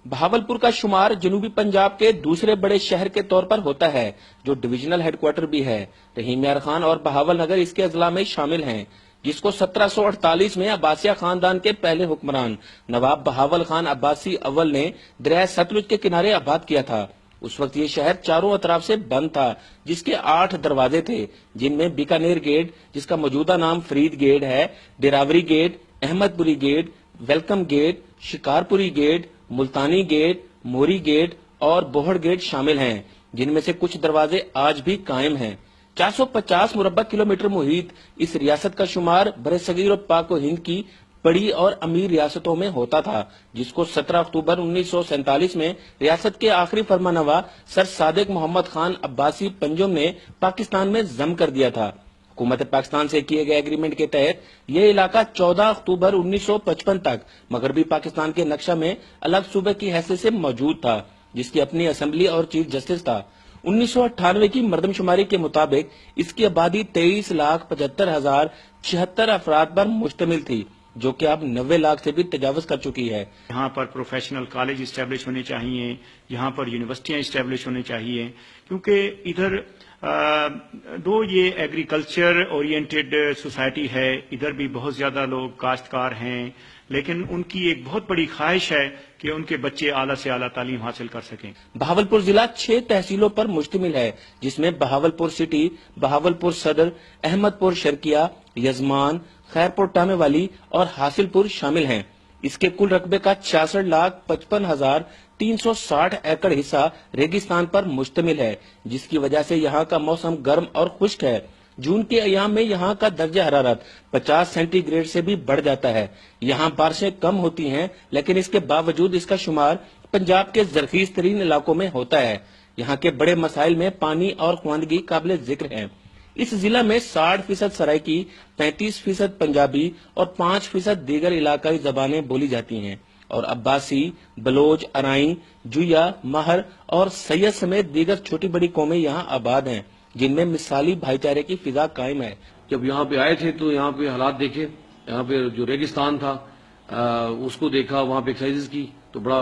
बहावलपुर का शुमार जनूबी पंजाब के दूसरे बड़े शहर के तौर पर होता है, जो डिविजनल हेडक्वार्टर भी है। रहीम यार खान और बहावल नगर इसके अजला में शामिल हैं, जिसको 1748 में अब्बासिया खानदान के पहले हुक्मरान नवाब बहावल खान अब्बासी अव्वल ने दरिया सतलुज के किनारे आबाद किया था। उस वक्त ये शहर चारों अतराफ से बंद था, जिसके 8 दरवाजे थे, जिनमें बीकानेर गेट, जिसका मौजूदा नाम फरीद गेट है, Derawari gate, Ahmadpuri gate, welcome gate, Shikarpuri gate, Multani gate, Mori gate और बोहड़ गेट शामिल हैं, जिनमें से कुछ दरवाजे आज भी कायम हैं। 450 मुरब्बा किलोमीटर मुहित इस रियासत का शुमार बरसगीर और पाक व हिंद की बड़ी और अमीर रियासतों में होता था, जिसको 17 अक्टूबर 1947 में रियासत के आखिरी फरमानवा सर सादिक मोहम्मद खान अब्बासी पंजुम ने पाकिस्तान में जम कर दिया था। हुकूमत पाकिस्तान से किए गए एग्रीमेंट के तहत यह इलाका 14 अक्टूबर 1955 तक मगरबी पाकिस्तान के नक्शा में अलग सूबे की हैसियत से मौजूद था, जिसकी अपनी असेंबली और चीफ जस्टिस था। 1998 की मर्दमशुमारी के मुताबिक इसकी आबादी 23,75,076 अफराद पर मुश्तमिल थी, जो कि अब 90 लाख से भी तजावज कर चुकी है। यहाँ पर प्रोफेशनल कॉलेज इस्टेब्लिश होने चाहिए, यहाँ पर यूनिवर्सिटियाँ इस्टेब्लिश होनी चाहिए, क्योंकि इधर दो ये एग्रीकल्चर ओरिएंटेड सोसाइटी है, इधर भी बहुत ज्यादा लोग काश्तकार हैं, लेकिन उनकी एक बहुत बड़ी ख्वाहिश है कि उनके बच्चे आला से आला तालीम हासिल कर सकें। बहावलपुर जिला 6 तहसीलों पर मुश्तमिल है, जिसमें बहावलपुर सिटी, बहावलपुर सदर, अहमदपुर शर्किया, यजमान, खैरपुर टामेवाली और हासिलपुर शामिल हैं। इसके कुल रकबे का 66,55,360 एकड़ हिस्सा रेगिस्तान पर मुश्तमिल है, जिसकी वजह से यहाँ का मौसम गर्म और खुश्क है। जून के अयाम में यहाँ का दर्जा हरारत 50 सेंटीग्रेड से भी बढ़ जाता है। यहाँ बारिशें कम होती हैं, लेकिन इसके बावजूद इसका शुमार पंजाब के जरखीज तरीन इलाकों में होता है। यहाँ के बड़े मसाइल में पानी और ख्वानगी काबिल जिक्र है। इस जिला में 60% सराइकी, 35% पंजाबी और 5% दीगर इलाकाई जबानें बोली जाती हैं, और अब्बासी, बलोच, अराई, जुया, महर और सैयद समेत दीगर छोटी बड़ी कौमें यहाँ आबाद हैं, जिनमें मिसाली भाईचारे की फिजा कायम है। जब यहाँ पे आए थे तो यहाँ पे हालात देखे, यहाँ पे जो रेगिस्तान था उसको देखा, वहाँ पे एक्सरसाइज की तो बड़ा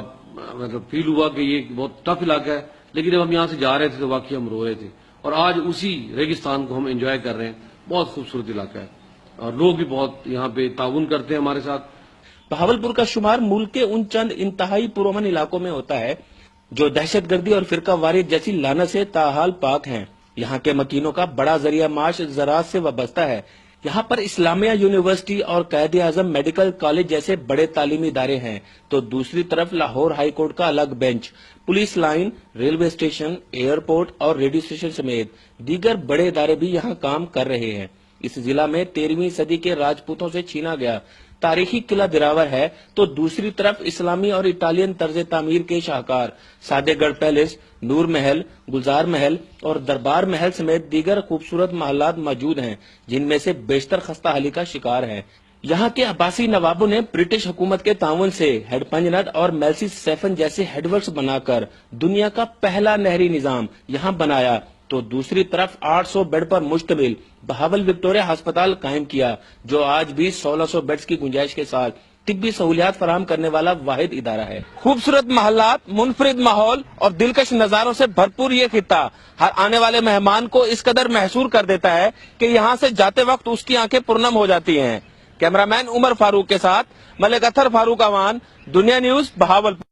मतलब फील हुआ कि ये बहुत टफ इलाका है। लेकिन जब हम यहाँ से जा रहे थे तो वाकई हम रो रहे थे, और आज उसी रेगिस्तान को हम एंजॉय कर रहे हैं। बहुत खूबसूरत इलाका है और लोग भी बहुत यहाँ पे ताउन करते हैं हमारे साथ। बहावलपुर का शुमार मुल्क के उन चंद इंतहाई पुरअमन इलाकों में होता है जो दहशतगर्दी और फिरका वारियत जैसी लानत से ताहाल पाक हैं। यहाँ के मकीनों का बड़ा जरिया माश ज़राअत से वाबस्ता है। यहाँ पर इस्लामिया यूनिवर्सिटी और कायद-ए-आज़म मेडिकल कॉलेज जैसे बड़े तालीमी इदारे हैं, तो दूसरी तरफ लाहौर हाई कोर्ट का अलग bench, police line, railway station, airport और रेडियो स्टेशन समेत दीगर बड़े इदारे भी यहाँ काम कर रहे हैं। इस जिला में 13वीं सदी के राजपूतों से छीना गया तारीखी किला दिरावर है, तो दूसरी तरफ इस्लामी और इटालियन तर्ज तामीर के शाहकार सादेगढ़ पैलेस, नूर महल, गुलजार महल और दरबार महल समेत दीगर खूबसूरत महलात मौजूद हैं, जिनमें से बेशतर खस्ता हाली का शिकार है। यहाँ के अब्बासी नवाबों ने ब्रिटिश हुकूमत के ताउन से हेडपंजनद और मेल्सी सेफन जैसे हेडवर्क्स बनाकर दुनिया का पहला नहरी निजाम यहाँ बनाया, तो दूसरी तरफ 800 बेड पर मुश्तमिल बहावल विक्टोरिया अस्पताल कायम किया, जो आज भी 1600 बेड्स की गुंजाइश के साथ तिब्बी सहूलियात फराहम करने वाला वाहिद इदारा है। खूबसूरत महल्लात, मुनफरिद माहौल और दिलकश नजारों से भरपूर ये खित्ता हर आने वाले मेहमान को इस कदर महसूर कर देता है कि यहाँ से जाते वक्त उसकी आंखें पुरनम हो जाती हैं। कैमरामैन उमर फारूक के साथ मलिक अतर फारूक अवान, दुनिया न्यूज, बहावलपुर।